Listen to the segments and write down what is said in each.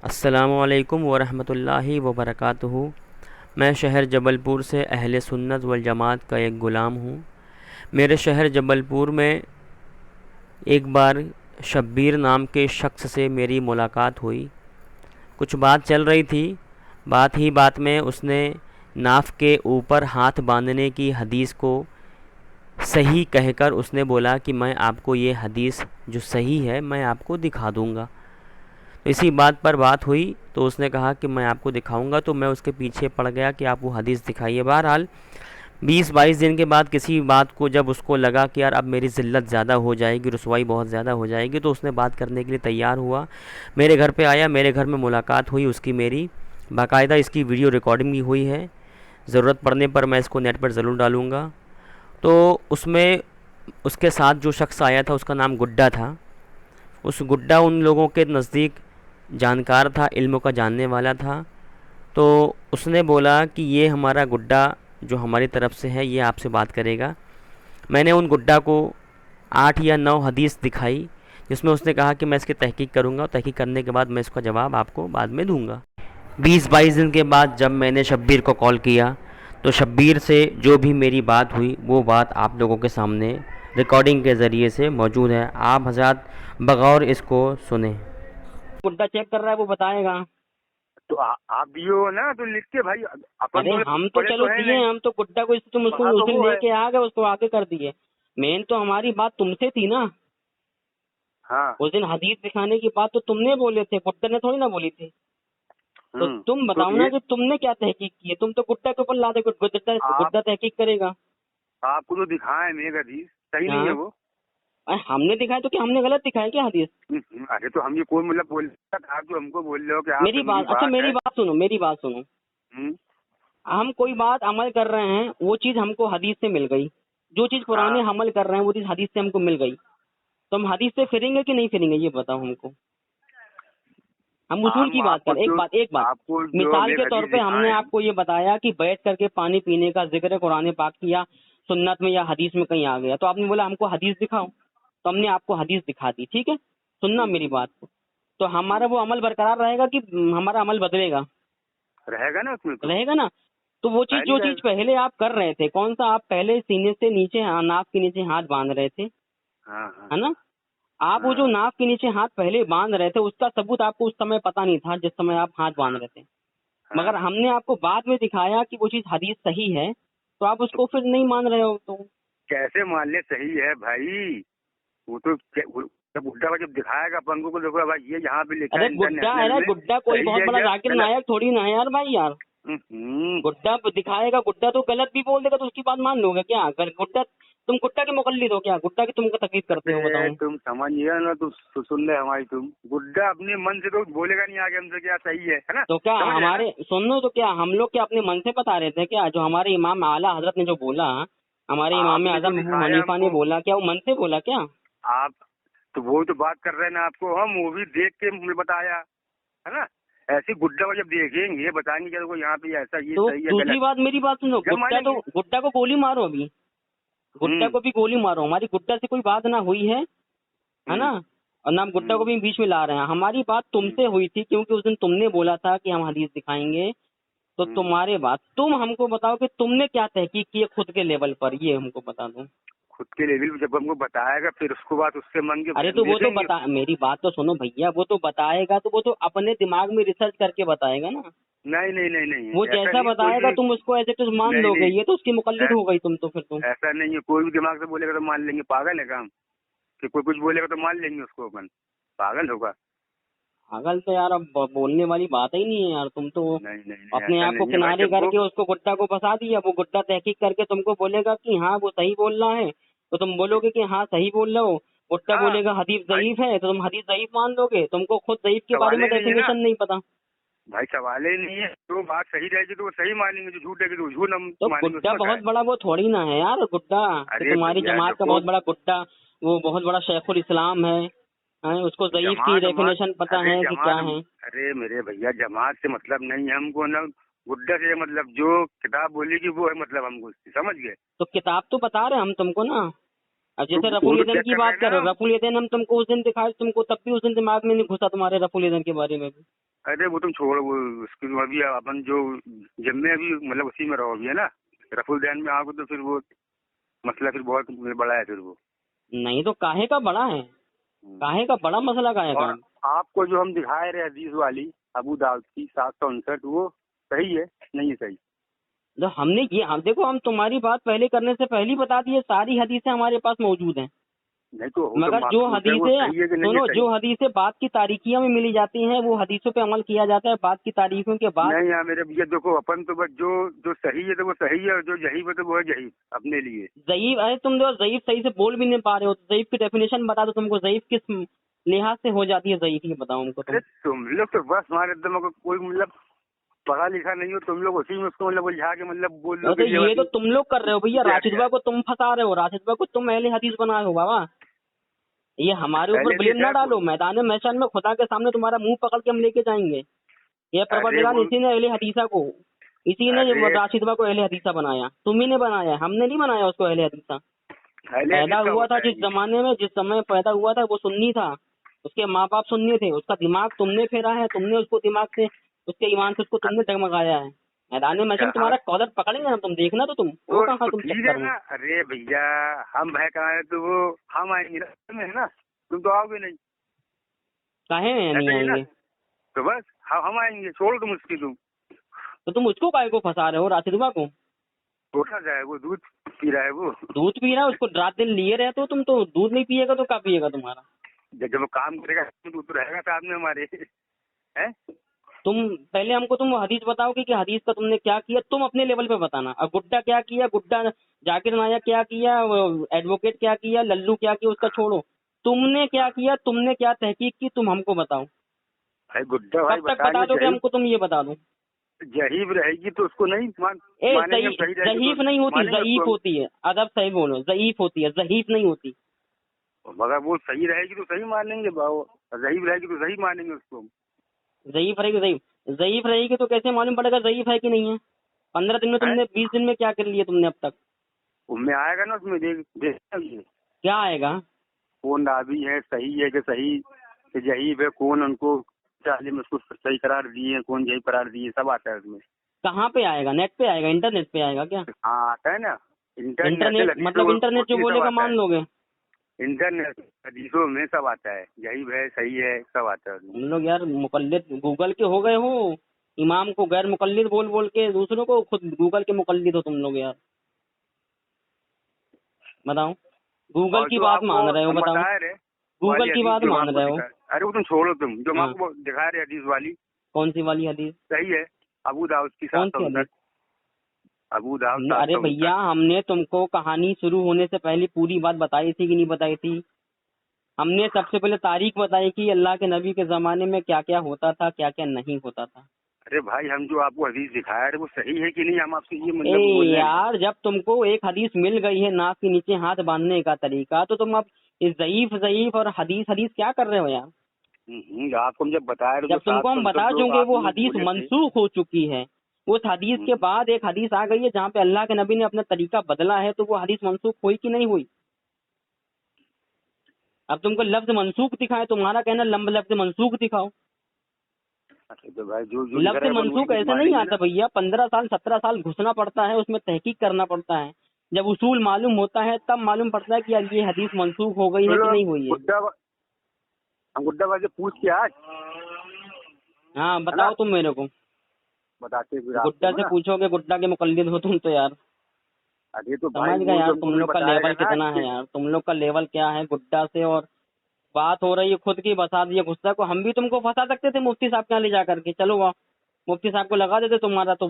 अस्सलामुअलैकुम वरहमतुल्लाहि वबरकातुहू। मैं शहर जबलपुर से अहले सुन्नत वल जमात का एक ग़ुलाम हूँ। मेरे शहर जबलपुर में एक बार शब्बीर नाम के शख्स से मेरी मुलाकात हुई। कुछ बात चल रही थी। बात ही बात में उसने नाफ के ऊपर हाथ बांधने की हदीस को सही कहकर उसने बोला कि मैं आपको ये हदीस जो सही है मैं आपको दिखा दूँगा। तो इसी बात पर बात हुई तो उसने कहा कि मैं आपको दिखाऊंगा, तो मैं उसके पीछे पड़ गया कि आप वो हदीस दिखाइए। बहरहाल 20-22 दिन के बाद किसी बात को जब उसको लगा कि यार अब मेरी ज़िल्लत ज़्यादा हो जाएगी, रुसवाई बहुत ज़्यादा हो जाएगी, तो उसने बात करने के लिए तैयार हुआ। मेरे घर पे आया, मेरे घर में मुलाकात हुई उसकी मेरी। बाकायदा इसकी वीडियो रिकॉर्डिंग भी हुई है। ज़रूरत पड़ने पर मैं इसको नेट पर ज़रूर डालूँगा। तो उसमें उसके साथ जो शख्स आया था उसका नाम गुड्डा था। उस गुड्डा उन लोगों के नज़दीक जानकार था, इल्म का जानने वाला था। तो उसने बोला कि ये हमारा गुड्डा जो हमारी तरफ से है ये आपसे बात करेगा। मैंने उन गुड्डा को 8 या 9 हदीस दिखाई, जिसमें उसने कहा कि मैं इसकी तहकीक करूँगा और तहकीक करने के बाद मैं इसका जवाब आपको बाद में दूँगा। 20-22 दिन के बाद जब मैंने शब्बीर को कॉल किया तो शब्बीर से जो भी मेरी बात हुई वो बात आप लोगों के सामने रिकॉर्डिंग के ज़रिए से मौजूद है। आप हज़रात बगौर इसको सुने। गुड्डा चेक कर रहा है, वो बताएगा। तो आप दिए हो ना, तो लिख के भाई अपन अरे तो हम तो पढ़े चलो तो है दिए, नहीं। हम तो गुड्डा को तुम उसको वहाँ उस तो दिन वो है। लेके आ गए, उसको आगे कर दिए। मेन तो हमारी बात तुमसे थी ना। हाँ। उस दिन हदीस दिखाने की बात तो तुमने बोले थे, गुड्डा ने थोड़ी ना बोली थी। तो तुम तो बताओ ना ये कि तुमने क्या तहकीक की है। तुम तो गुड्डा के ऊपर लादे, गुड्डा आप गुड्डा तहकीक करेगा। आपको तो दिखाए मेघ हदीस सही नहीं है हाँ, वो। अरे हमने दिखाया तो क्या हमने गलत दिखाया क्या हदीस? अरे तो हम ये कोई मतलब बोल आप जो हमको बोल रहे हो कि मेरी आपसे मेरी बात, अच्छा बात मेरी है। बात सुनो, मेरी बात सुनो। हम्म, हम कोई बात अमल कर रहे हैं, वो चीज हमको हदीस से मिल गई। जो चीज पुराने हाँ। अमल कर रहे हैं वो चीज हदीस से हमको मिल गई, तो हम हदीस से फिरेंगे कि नहीं फिरेंगे ये बताओ हमको। हम उसूल हम की बात कर, एक बात आपको जो मिसाल मेघ के तौर हदीस पे हमने दिखाए हैं। आपको ये बताया कि बैठ करके पानी पीने का जिक्र कुरान पाक किया, सुन्नत में या हदीस में कहीं आ गया, तो आपने बोला हमको हदीस दिखाओ, तो हमने आपको हदीस दिखा दी। ठीक है, सुनना मेरी बात को। तो हमारा वो अमल बरकरार रहेगा कि हमारा अमल बदलेगा? रहेगा ना उसमें तो। रहेगा ना। तो वो चीज, है नहीं जो चीज रहेगा। पहले आप कर रहे थे, कौन सा, आप पहले सीने से नीचे नाक के नीचे हाथ बांध रहे थे, हाँ हाँ है ना? आप वो जो हाँ नाक के नीचे हाथ पहले बांध रहे थे उसका सबूत आपको उस समय पता नहीं था जिस समय आप हाथ बांध हाँ रहे थे, मगर हाँ। हमने आपको बाद में दिखाया कि वो चीज हदीस सही है, तो आप उसको फिर नहीं मान रहे हो तो। कैसे मान ले सही है भाई। वो तो जब बुड्ढा को जब दिखाएगा अपन को देखो भाई ये यहाँ पे लिखा अरे है गुड्डा है इंटरनेशनल ना, में गुड्डा कोई सही बहुत है बड़ा या जाकिर गलत। नायक थोड़ी ना है यार भाई यार। हम्म, गुड्डा दिखाएगा, गुड्डा तो गलत भी बोल देगा तो उसकी बात मान लोगे क्या? अगर गुड्डा, तुम गुड्डा के मुकल्लिद हो क्या? गुड्डा की तुमको तकलीफ करते हो अबे बताओ। तुम समझिए ना, तो सुन ले हमारी तुम। गुड्डा अपने मन से तो बोलेगा नहीं आगे हमसे क्या सही है ना। तो क्या समझ रहे हैं ना। हमारे, सुनो, तो क्या हम लोग क्या अपने मन से बता रहे थे क्या? जो हमारे इमाम आला हजरत ने जो बोला, हमारे इमाम आपने जो आजम अबू दिखाया हनीफा ने हमको। बोला, क्या वो मन से बोला क्या? आप तो वो तो बात कर रहे हैं ना आपको, हम वो भी देख के मुझे बताया है ना। ऐसे गुड्डा को जब देखेंगे बताएंगे कि देखो यहाँ पे ऐसा ये तो सही है दूसरी गलत। बात, मेरी बात सुनो, जब मानेंगे। गुड्डा को गोली मारो अभी, गुड्डा हम्म को भी गोली मारो। हमारी गुड्डा से कोई बात ना हुई है हम्म ना? और नाम गुड्डा को हम्म भी बीच में ला रहे हैं। हमारी बात हम्म तुमसे हुई थी क्योंकि उस दिन तुमने बोला था कि हम हदीस दिखाएंगे। तो हम्म। तुम्हारे बात, तुम हमको बताओ कि तुमने क्या तहकीक की है खुद के लेवल पर, ये हमको बता दो। खुद के लेवल पे जब हमको बताएगा फिर उसको बात उससे मांगे अरे हम तो दे वो तो देंगे। बता, मेरी बात तो सुनो भैया, वो तो बताएगा तो वो तो अपने दिमाग में रिसर्च करके बताएगा ना। नहीं नहीं नहीं नहीं वो ऐसा जैसा नहीं कोई बताएगा भी। तुम उसको एज इट इज मान नहीं लोगे, नहीं ये तो उसकी मुकल्लिद ऐ- हो गई तुम तो, फिर तुम। ऐसा नहीं है, कोई भी दिमाग से बोलेगा तो मान लेंगे। पागल है काम कि कोई कुछ बोलेगा तो मान लेंगे उसको अपन। पागल होगा। पागल तो यार अब बोलने वाली बात ही नहीं है यार। तुम तो नहीं नहीं नहीं अपने ऐसा आप को नहीं है भाई किनारे जब वो। करके उसको गुड्डा को फंसा दिया। वो गुड्डा तहकीक करके तुमको बोलेगा कि हाँ वो सही बोल रहा है, तो तुम बोलोगे कि हाँ सही बोल रहे हो। गुड्डा हाँ बोलेगा हदीस भाई ज़ईफ है, तो तुम हदीस ज़ईफ मान लोगे। तुमको खुद ज़ईफ के बारे सवाल में ही नहीं है ना डेफिनेशन नहीं पता। भाई। सवाल ही नहीं है। जो बात सही रहेगी तो वो सही मानेंगे, जो झूठ रहेगी तो झूठ हम तो मानेंगे। गुड्डा उसमें क्या बहुत है। बड़ा वो थोड़ी ना है यार, गुड्डा कि अरे तुम्हारी भैया जमात का देखो बहुत बड़ा गुड्डा, वो बहुत बड़ा शेखुल इस्लाम है, उसको ज़ईफ की जमात जमात। डेफिनेशन पता अरे है कि क्या जमात। है। अरे मेरे भैया जमात से मतलब नहीं है हमको ना। गुड्डा से मतलब जो किताब बोलेगी वो है मतलब हमको उसकी, समझ गए। तो किताब तो बता रहे हम तुमको ना। अब तो जैसे वो रफुल तो यदैन चेक की कर रहे बात हैं कर ना रहे हो, हम। रफुल यदैन हम तुमको उस दिन दिखाए, तुमको तब भी उस दिन दिमाग में नहीं घुसा तुम्हारे रफुल यदैन के बारे में भी। अरे वो तुम छोड़ो, वो उसकी तो अभी अपन जो जिम्मे अभी मतलब उसी में रहो अभी, है ना। रफुल दैन में आओगे तो फिर वो मसला फिर बहुत बड़ा है फिर वो। नहीं तो काहे का बड़ा है, काहे का बड़ा मसला काहे का और है? आपको जो हम दिखाए रहे हदीस वाली अबू दाऊद की 759, वो सही है नहीं है सही? जो हमने ये हम देखो, हम तुम्हारी बात पहले करने से पहले ही बता दिए, सारी हदीसें हमारे पास मौजूद हैं। नहीं तो वो तो मगर जो माफूज है, वो हदीसें, सही है कि नहीं है सुनो, सही? जो हदीसें बात की तारीखियों में मिली जाती हैं वो हदीसों पे अमल किया जाता है, बात की तारीखों के बाद। नहीं यार मेरे भैया देखो, अपन तो बस जो जो सही है तो वो सही है, और जो जहीब है तो वो है जहीब अपने लिए। ज़ईफ है, तुम जो ज़ईफ सही से बोल भी नहीं पा रहे हो, तो ज़ईफ की डेफिनेशन बता दो, तुमको ज़ईफ किस लिहाज से हो जाती है ज़ईफ, ये बताओ हमको तुम। अरे तुम लोग तो बस हमारे एकदम को कोई मतलब पढ़ा लिखा नहीं हो, तुम लोग उसी में उसको मतलब उलझा के मतलब बोल लो तो कि ये ये तो बस तुम लोग कर रहे हो भैया, क्या राशिदवा को तुम फंसा रहे हो, राशिदवा को तुम अहले हदीस बनाए हो बाबा। ये हमारे ऊपर पहले भी ब्लेम ना है डालो, मैदान मैशान में खुदा के सामने तुम्हारा मुंह पकड़ के हम लेके जाएंगे। ये अरे परवरदिगार, वो इसी ने अहले हदीसा को, इसी ने अरे राशिदवा को अहले हदीसा बनाया, तुम ही ने बनाया, हमने नहीं बनाया उसको अहले हदीसा। पहले पैदा हदीस का हुआ था होता है जिस ये। जमाने में, जिस समय पैदा हुआ था वो सुन्नी था, उसके माँ बाप सुन्नी थे, उसका दिमाग तुमने फेरा है, तुमने उसको दिमाग से, उसके ईमान से उसको तुमने डगमगाया है। मैदान में मैशम हाँ तुम्हारा कॉलर पकड़ेंगे ना, तुम देखना, तो तुम वो कहाँ तो तुम ठीक है चक्कर में। ना। अरे भैया हम है कहाँ है, तो वो हम आएंगे रास्ते में, है ना। तुम तो आओगे नहीं, काहे नहीं ऐसा ही है ना। आएंगे? तो बस हम आएंगे, छोड़ तुम उसकी, तुम तो तुम उसको काहे को फंसा रहे हो, राशिदवा को? छोटा जाए, वो दूध पी रहा है वो। दूध पी रहा है, उसको रात दिन लिए रहते हो तुम, तो दूध नहीं पिएगा तो क्या पिएगा तुम्हारा? जब वो काम करेगा तो रहेगा साथ में हमारे, है। तुम पहले हमको तुम हदीस बताओगे कि हदीस का तुमने क्या किया, तुम अपने लेवल पे बताना। अब गुड्डा क्या किया, गुड्डा जाकिर नायक क्या किया, एडवोकेट क्या किया, लल्लू क्या किया, उसका छोड़ो, तुमने क्या किया, तुमने क्या तहकीक की, तुम हमको बताओ। भाई गुड्डा भाई कब तक बता बताएंगे। दोगे हमको, तुम ये बता दो। जहीब रहेगी तो उसको नहीं मानेंगे, हम सही रहेगी तो जहीफ नहीं होती, मानेंगे जईफ उसको होती है, अदब सही बोलो, जईफ होती है, जहीफ नहीं होती। हम। मगर वो सही रहेगी तो सही मानेंगे भाव, जहीब रहेगी तो सही मानेंगे उसको। जईफ रहेगी, जईफ रहेगी तो कैसे मालूम पड़ेगा जईफ है कि नहीं है? 15 दिन में है तुमने, 20 दिन में क्या कर लिया तुमने अब तक? उनमें आएगा ना, उसमें देख देख क्या आएगा? कौन रावी है, सही है कि सही कि जहीब है, कौन उनको चाले में उसको सही करार दिए, कौन जही करार दिए, सब आता है उसमें। कहाँ पे आएगा? नेट पे आएगा, इंटरनेट पे आएगा क्या? हाँ आता है ना, इंटरनेशनल इंटरनेट मतलब इंटरनेट जो हदीसों सब बोलेगा आता मान है। लोगे? इंटरनेट हदीसों में सब आता है, जहीब है सही है सब आता है उसमें। हम लोग यार मुकल्लिद गूगल के हो गए हो, इमाम को गैर मुकल्लिद बोल बोल के दूसरों को खुद गूगल के मुकल्लिद हो तुम लोग यार। बताओ, गूगल और की जो बात आपको मान रहे हो, हम बताओ, बताए रहे गूगल वाली की हदीस बात जो हम मान आपको रहे हो? दिखाए, अरे वो तुम छोड़ो, तुम जो हम हाँ, आपको दिखा रहे हदीस वाली कौन सी वाली हदीस? सही है। अबू दाऊद की कौन सी हदीस? 759, अबू दाऊद अरे भैया, 759। हमने तुमको कहानी शुरू होने से पहले पूरी बात बताई थी कि नहीं बताई थी? हमने सबसे पहले तारीख बताई कि अल्लाह के नबी के जमाने में क्या क्या होता था, क्या क्या नहीं होता था। अरे भाई हम जो आपको हदीस दिखाया है वो सही है कि नहीं, हम आपसे ये ए मतलब बोल रहे हैं। यार, जब तुमको एक हदीस मिल गई है नाक के नीचे हाथ बांधने का तरीका, तो तुम अब इस ज़ईफ ज़ईफ और हदीस हदीस क्या कर रहे हो यार? आपको हम जब बताया तो जब तुमको हम 759 बता जो चुके आप वो लोग हदीस बोले थे। मंसूख हो चुकी है, उस हदीस के बाद एक हदीस आ गई है जहाँ पे अल्लाह के नबी ने अपना तरीका बदला है, तो वो हदीस मंसूख हुई कि नहीं हुई? अब तुमको लफ्ज मंसूख दिखाए, तुम्हारा कहना लफ्ज मंसूख दिखाओ। अच्छा तो भाई जो जो लिख लफ्ज रहा है अपन उसी मंसूख को तो ऐसे नहीं मानेंगे आता ना। भैया, 15 साल 17 साल घुसना पड़ता है, उसमें तहकीक करना पड़ता है, जब उसूल मालूम होता है तब मालूम पड़ता है कि यार ये हदीस मंसूख हो गई है कि चलो नहीं हुई है। हम गुड्डा भाई से पूछ के आज, हाँ है ना, बताओ तुम मेरे को, बताते फिर गुड्डा आपको, है से ना। पूछोगे, गुड्डा के मुकल्लिद हो तुम तो यार। अरे तो भाई समझ गए वो यार, तो हमको तुम भी लोग का बताएगा लेवल ना कितना है यार, तुम लोग का लेवल क्या है गुड्डा से। और बात हो रही है खुद की, बसा दिया गुस्सा को, हम भी तुमको फंसा सकते थे मुफ्ती साहब के यहाँ ले जा करके, चलो वाह, मुफ्ती साहब को लगा देते, तुम्हारा तो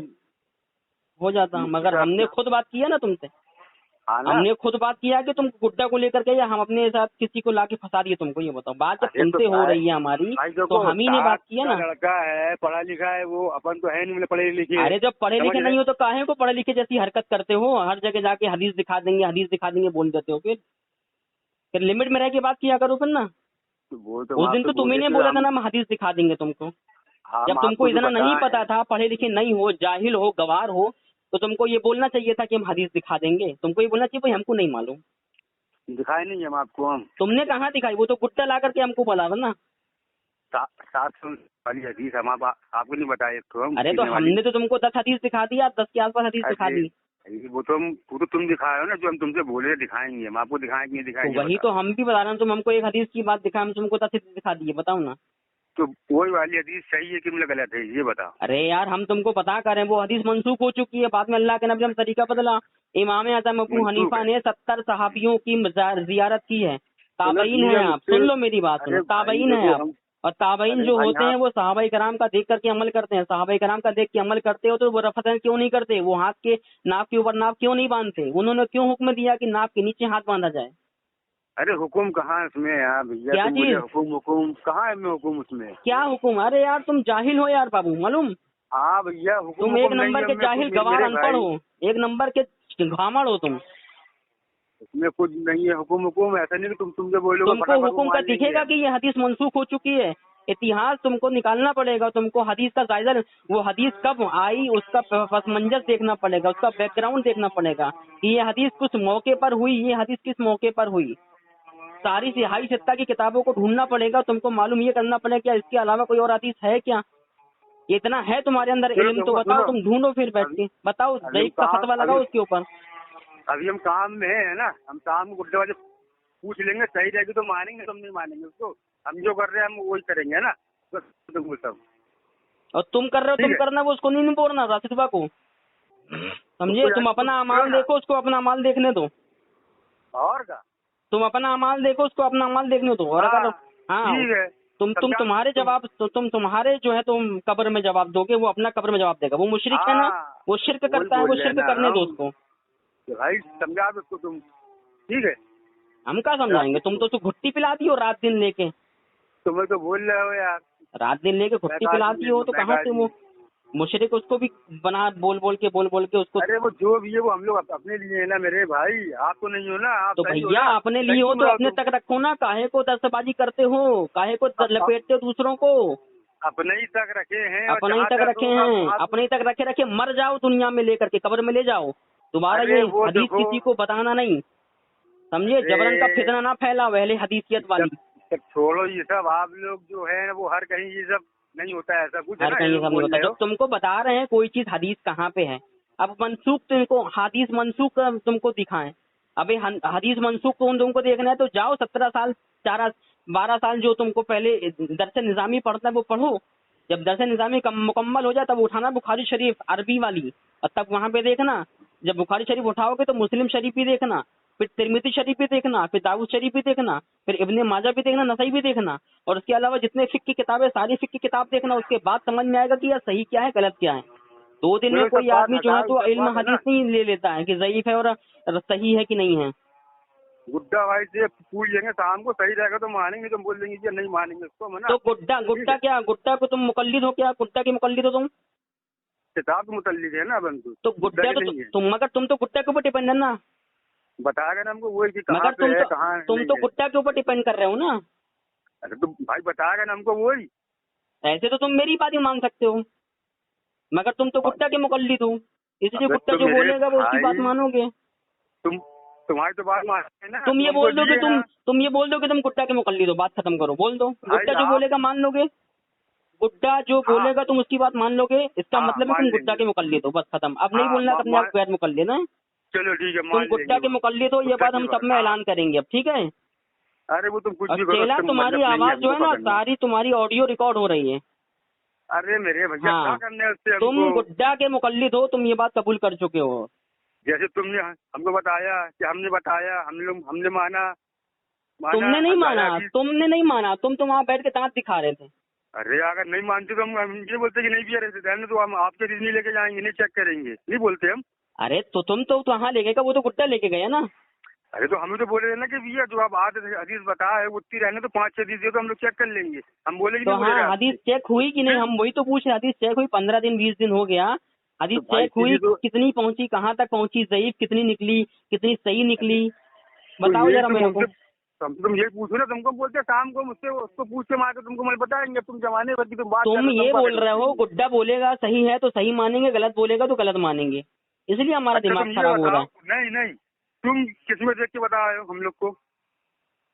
हो जाता, मुफ्ती मगर साहब हमने क्या। खुद बात किया ना तुमसे, हाँ ना। हमने खुद बात किया कि तुम गुड्डा को लेकर के, या हम अपने साथ किसी को लाके फंसा दिए तुमको, ये बताओ। बात जब अरे तो तुमसे हो भाई, रही है हमारी, भाई तो देखो हम ही ने बात 60 किया का ना। लड़का है, पढ़ा लिखा है, वो अपन तो है नहीं मतलब पढ़े लिखे, अरे जब पढ़े समझ लिखे रहे। नहीं हो तो काहे को पढ़े लिखे जैसी हरकत करते हो, हर जगह जाके हदीस दिखा देंगे, हदीस दिखा देंगे बोल देते हो। फिर लिमिट में रह के बात किया करो फिर ना। तो वो तो हम उस दिन आपसे तो तुम्ही बोले ने थे बोला था हम ना, हम हदीस दिखा देंगे तुमको। जब हम तुमको आपको जो इतना नहीं बताए पता था, पढ़े लिखे नहीं हो, जाहिल हो, गवार हो, तो तुमको ये बोलना चाहिए था कि हम हदीस दिखा देंगे। तुमको ये बोलना चाहिए भाई हमको नहीं मालूम। दिखाए नहीं हम आपको, हम तुमने कहाँ दिखाई? वो तो गुट्टा ला करके हमको बोला था ना। 700 वाली हदीस हम आपको नहीं बताए तो हम। अरे तो हमने तो तुमको 10 हदीस दिखा दिया, 10 के आसपास हदीस दिखा दी। वो तो तुम दिखाए हो ना, जो हम तुमसे बोले दिखाएंगे, हम आपको दिखाएंगे नहीं दिखाएंगे? तो वही तो हम भी बता रहे हैं, तुम हमको एक हदीस की बात दिखा, हम तुमको 10 हदीस दिखा दिए, बताओ ना। तो वही वाली हदीस सही है कि मतलब गलत है, ये बताओ। अरे यार हम तुमको पता करें, वो हदीस मंसूख हो चुकी है, बाद में अल्लाह के नबी ने तरीका बदला। इमाम आजम अबू हनीफा ने 70 सहाबियों की जियारत की है। ताबईन है आप, सुन लो मेरी बात सुनो, ताबईन है आप। और ताबईन जो होते हैं वो सहाबाई कराम का देख करके अमल करते हैं। सहाबाई कराम का देख के अमल करते हो तो वो रफतन क्यों नहीं करते? वो हाथ के नाक के ऊपर नाक क्यों नहीं बांधते? उन्होंने क्यों हुक्म दिया कि नाक के नीचे हाथ बांधा जाए? अरे हुकुम कहाँ है उसमें यार भैया? क्या तुम चीज? हुकुम कहाँ है? हुकुम उसमें क्या हुकुम? अरे यार तुम जाहिल हो यार बाबू, मालूम? हाँ भैया, हुकुम तुम एक नंबर के जाहिल गवार अनपढ़ हो, एक नंबर के घामड़ हो तुम। उसमें कुछ नहीं है। हुकुम ऐसा नहीं कि तुम जो बोलोगे तुमको हुकुम का दिखेगा कि ये हदीस मंसूख हो चुकी है? इतिहास तुमको निकालना पड़ेगा, तुमको हदीस का जायजा, वो हदीस कब आई उसका पस मंजर देखना पड़ेगा, उसका बैकग्राउंड देखना पड़ेगा कि ये हदीस किस मौके पर हुई, ये हदीस किस मौके पर हुई। सारी सिहाई सत्ता की किताबों को ढूंढना पड़ेगा, तुमको मालूम ये करना पड़ेगा क्या इसके अलावा कोई और हदीस है क्या? इतना है तुम्हारे अंदर इल्म तो बताओ, तुम ढूंढो फिर बैठ के, बताओ ज़ईफ का फतवा लगाओ उसके ऊपर। अभी हम काम में है ना, हम काम को गुड्डे वाले पूछ लेंगे, सही रहेगी तो मानेंगे, तुम नहीं मानेंगे उसको। हम जो कर रहे हैं हम वही करेंगे ना, तो सब। और तुम कर रहे हो, तुम करना, वो उसको नहीं बोलना राशिदबा को, समझे? तुम अपना अमाल देखो, उसको अपना अमाल देखने दो। और का तुम अपना अमाल देखो, उसको अपना अमाल देखने दो। और अगर ठीक है तुम्हारे जवाब तो तुम्हारे जो है तुम कब्र में जवाब दोगे, वो अपना कब्र में जवाब देगा। वो मुशरिक है ना, वो शिर्क करता है, वो शिर्क करने दो उसको। भाई समझा दो उसको तुम, ठीक है? हम क्या समझाएंगे? तुम तो घुट्टी पिलाती हो रात दिन लेके। तुम्हें तो बोल रहे हो यार, रात दिन लेके घुट्टी पिलाती हो तो कहाँ से वो मुशरिक? उसको भी बना बोल बोल के उसको। अरे वो जो भी है वो हम लोग अपने लिए है ना मेरे भाई, आप तो नहीं हो ना। आप तो भैया अपने लिए हो तो अपने तक रखो ना, काहे को दस्तबाजी करते हो, काहे को लपेटते हो दूसरों को? अपने ही तक रखे हैं, अपने ही तक रखे हैं, अपने ही तक रखे मर जाओ दुनिया में लेकर के, कब्र में ले जाओ। दोबारा ये हदीस किसी को बताना नहीं, समझे? जबरन का फितना ना फैला पहले हदीसियत वाली। छोड़ो ये सब, आप लोग जो है वो हर कहीं ये सब नहीं होता है, ऐसा कुछ हर कहीं सब नहीं होता। जब तुमको बता रहे हैं कोई चीज हदीस कहाँ पे है, अब मंसूख तुमको हदीस मंसूख तुमको दिखाएं। अबे हदीस मंसूख तुमको देखना है तो जाओ 17 साल 12 साल जो तुमको पहले दरसे निजामी पढ़ता है वो पढ़ो। जब दरसे निजामी मुकम्मल हो जाए तब उठाना बुखारी शरीफ अरबी वाली, और तब वहाँ पे देखना। जब बुखारी शरीफ उठाओगे तो मुस्लिम शरीफ भी देखना, फिर तिरमिज़ी शरीफ भी देखना, फिर दाऊद शरीफ भी देखना, फिर इब्ने माजा भी देखना, नसई भी देखना, और उसके अलावा जितने फिक्र की किताबें सारी फिक्र की किताब देखना। उसके बाद समझ में आएगा कि यार सही क्या है गलत क्या है। 2 दिन में कोई आदमी जो है तो इल्म हदीस नहीं ले लेता है कि ज़ईफ है और सही है कि नहीं है। गुड्डा भाई से पूछ लेंगे शाम को, सही रहेगा तो मानेंगे, तुम बोल देंगे कि नहीं मानेंगे उसको, है ना? तो गुड्डा क्या, गुड्डा को तुम मुकल्लिद हो क्या? गुड्डा के मुकल्लिद हो तुम? किताब मुतल्लिक है ना बंधु, तो गुड्डा तो तुम, मगर तुम तो गुड्डा के ऊपर डिपेंड है ना, बताएगा ना हमको वही कि कहाँ मगर पे है, कहाँ तुम तो गुड्डा के ऊपर डिपेंड कर रहे हो ना। अरे तो भाई बताएगा ना हमको वही। ऐसे तो तुम मेरी बात ही मान सकते हो, मगर तुम तो गुट्टा के मुकल्लिद हो, इसलिए गुट्टा जो बोलेगा वो उसकी बात मानोगे। तुम्हारी तो बात मानते हैं ना। तुम ये बोल दो कि तुम ये बोल दो कि तुम गुट्टा के मुकल्लिद हो, बात खत्म करो, बोल दो। गुट्टा जो बोलेगा मान लोगे, गुड्डा जो बोलेगा तुम उसकी बात मान लोगे, इसका मतलब है तुम गुट्टा के मुकल्लिद हो, बस खत्म। अब नहीं बोलना अपने आप गैर मुकल्लिद है। चलो ठीक है, तुम गुट्टा के मुकल्लिद हो, ये बात हम सब में ऐलान करेंगे अब, ठीक है? अरे वो तुम कुछ भी करो, चेला तुम्हारी आवाज जो है ना सारी तुम्हारी ऑडियो रिकॉर्ड हो रही है। अरे मेरे भैया क्या करने उससे, तुम गुड्डा के मुकल्लिद हो, तुम ये बात कबूल कर चुके हो। जैसे तुमने हमको बताया कि हमने बताया, हमने माना। तुमने नहीं माना, तुमने नहीं माना, तुम तो वहाँ बैठ के दांत दिखा रहे थे। अरे अगर नहीं मानते तो हम ये बोलते कि नहीं भी रहे थे तो हम आपके रिजनी लेके जाएंगे, नहीं चेक करेंगे, नहीं बोलते हम। अरे तो तुम तो वहाँ लेके गए, वो तो गुड्डा लेके गया ना। अरे तो हमें तो बोले थे ना कि भैया जो आप आते हदीस बता है उतनी रहने तो 5-6 हदीस दे तो हम लोग चेक कर लेंगे, हम बोले तो हाँ हदीस चेक हुई कि नहीं, हम वही तो पूछे। हदीस चेक हुई, 15 दिन 20 दिन हो गया, हदीस चेक हुई, कितनी पहुंची, कहाँ तक पहुंची, ज़ईफ कितनी निकली, कितनी सही निकली, बताओ जरा मेरे को। तुम ये पूछो ना, तुमको बोलते शाम को मुझसे उसको पूछ के मार तुमको मैं बताएंगे, तुम जमाने भर की तुम ये बोल रहे हो गुड्डा बोलेगा सही है तो सही मानेंगे, गलत बोलेगा तो गलत मानेंगे, इसलिए हमारा दिमाग खराब हो रहा है। नहीं तुम किसमें देख के बताए हो हम लोग को?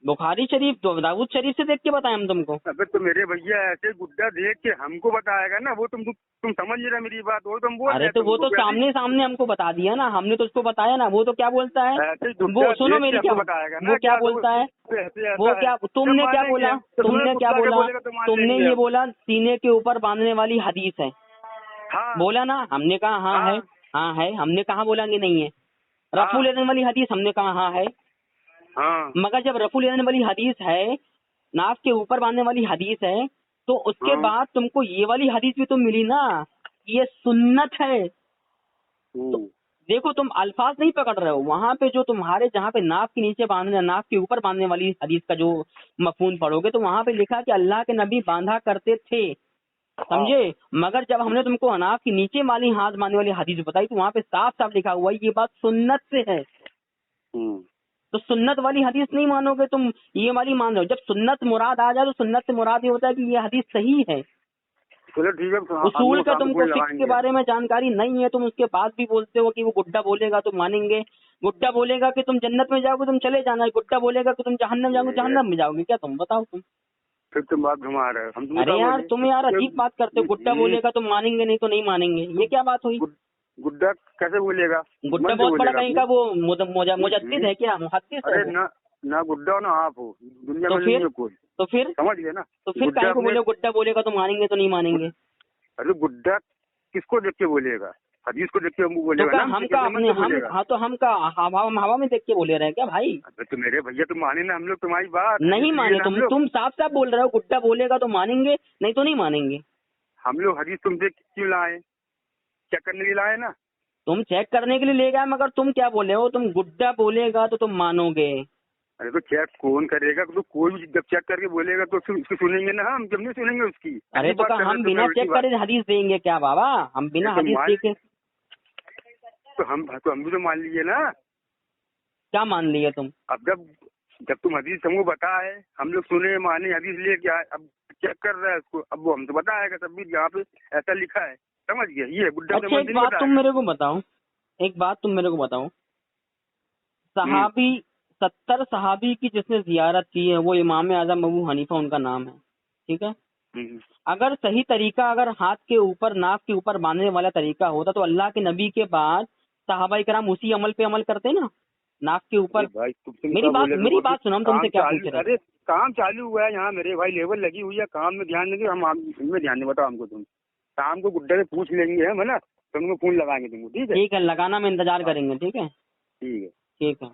बुखारी शरीफ तो दाऊद शरीफ से देख के बताएं हम तुमको। अबे तो मेरे भैया ऐसे गुड्डा देख के हमको बताएगा ना, वो तुम समझ नहीं रहे मेरी बात, वो तुम बोल अरे रहे तो वो तो सामने सामने हमको बता दिया ना, हमने तो उसको बताया ना। वो तो क्या बोलता है, वो सुनो मेरी क्या, वो क्या बोलता है, वो क्या, तुमने क्या बोला, तुमने क्या बोला, तुमने ये बोला सीने के ऊपर बांधने वाली हदीस है, बोला ना। हमने कहा हाँ है, हाँ है, हमने कहा बोला कि नहीं है। रफू लेने वाली हदीस हमने कहा हाँ है। मगर जब रफू लेने वाली हदीस है, नाक के ऊपर बांधने वाली हदीस है, तो उसके बाद तुमको ये वाली हदीस भी तो मिली ना, ये सुन्नत है। तो देखो तुम अल्फाज नहीं पकड़ रहे हो, वहां पे जो तुम्हारे जहाँ पे नाक के नीचे बांधने, नाक के ऊपर बांधने वाली हदीस का जो मफहूम पढ़ोगे तो वहां पे लिखा कि अल्लाह के नबी बांधा करते थे, समझे। मगर जब हमने तुमको नाक के नीचे वाली हाथ बांधने वाली हदीस बताई तो वहां पे साफ साफ लिखा हुआ है ये बात सुन्नत से है। तो सुन्नत वाली हदीस नहीं मानोगे तुम, ये वाली मान रहे हो। जब सुन्नत मुराद आ जाए तो सुन्नत से मुराद ये होता है कि ये हदीस सही है। चलो ठीक है, उसूल का तुमको फिक्र के बारे में जानकारी नहीं है, तुम उसके बाद भी बोलते हो कि वो गुड्डा बोलेगा तो मानेंगे। गुड्डा बोलेगा कि तुम जन्नत में जाओगे तुम चले जाना, गुड्डा बोलेगा कि तुम जहन्नम जाओगे जहन्नम में जाओगे, क्या तुम बताओ तुम। फिर तुम बात घुमा रहे हो। हम अरे यार तुम यार अजीब बात करते हो, गुड्डा बोलेगा तो मानेंगे नहीं तो नहीं मानेंगे, ये क्या बात हुई। गुड्डा कैसे बोलेगा, गुड्डा बहुत बड़ा कहीं का वो मुजद्दिद है क्या, मुहद्दिस है। अरे ना गुड्डा ना आप हो दुनिया में नहीं है कोई, तो फिर समझ गए ना। तो फिर कहीं को बोले गुड्डा बोलेगा तो मानेंगे तो नहीं मानेंगे। अरे गुड्डा किसको देख के बोलेगा, हदीस को देख के बोलेगा ना। हम तो हम का हवा में देख के बोले रहे हैं क्या भाई। तो मेरे भैया तुम माने ना, हम लोग तुम्हारी बात नहीं माने। तुम साफ साफ बोल रहे हो गुड्डा बोलेगा तो मानेंगे नहीं तो नहीं मानेंगे। हम लोग हदीस तुम देख क्यों लाए, चेक करने के लिए लाए ना। तुम चेक करने के लिए ले गए, मगर तुम क्या बोले हो, तुम गुड्डा बोलेगा तो तुम मानोगे। अरे तो चेक कौन करेगा, तो कोई भी जब चेक करके बोलेगा तो उसकी सुनेंगे ना, हम जब नहीं सुनेंगे उसकी। अरे तो हम बिना चेक करे हदीस देंगे क्या बाबा, हम बिना हदीस देखे तो हम भी तो मान लीजिए ना। क्या मान लिए तुम। अब जब तुम हदीस हमको बताए, हम लोग सुने माने हदीस लेके आए, अब चेक कर रहा है उसको, अब वो हमको बताएगा तब भी यहाँ पे ऐसा लिखा है, समझ गया ये गुड्डा। अच्छा एक बात तुम मेरे को बताओ, सहाबी 70 सहाबी की जिसने जियारत की है वो इमाम आजम अबू हनीफा उनका नाम है, ठीक है। अगर सही तरीका, अगर हाथ के ऊपर नाक के ऊपर बांधने वाला तरीका होता तो अल्लाह के नबी के बाद सहाबाई कराम उसी अमल पे अमल करते ना, नाक के ऊपर। मेरी बात सुनो, हम तुमसे क्या पूछ रहे हैं। अरे काम चालू हुआ है यहाँ मेरे भाई, लेवल लगी हुई है, काम में ध्यान देंगे हम, इनमें ध्यान नहीं। बताओ हमको, तुम शाम को गुड्डा से पूछ लेंगे हम, है ना, तुमको फोन लगाएंगे तुमको, ठीक है। ठीक है, लगाना में इंतजार करेंगे, ठीक है। ठीक है। ठीक है।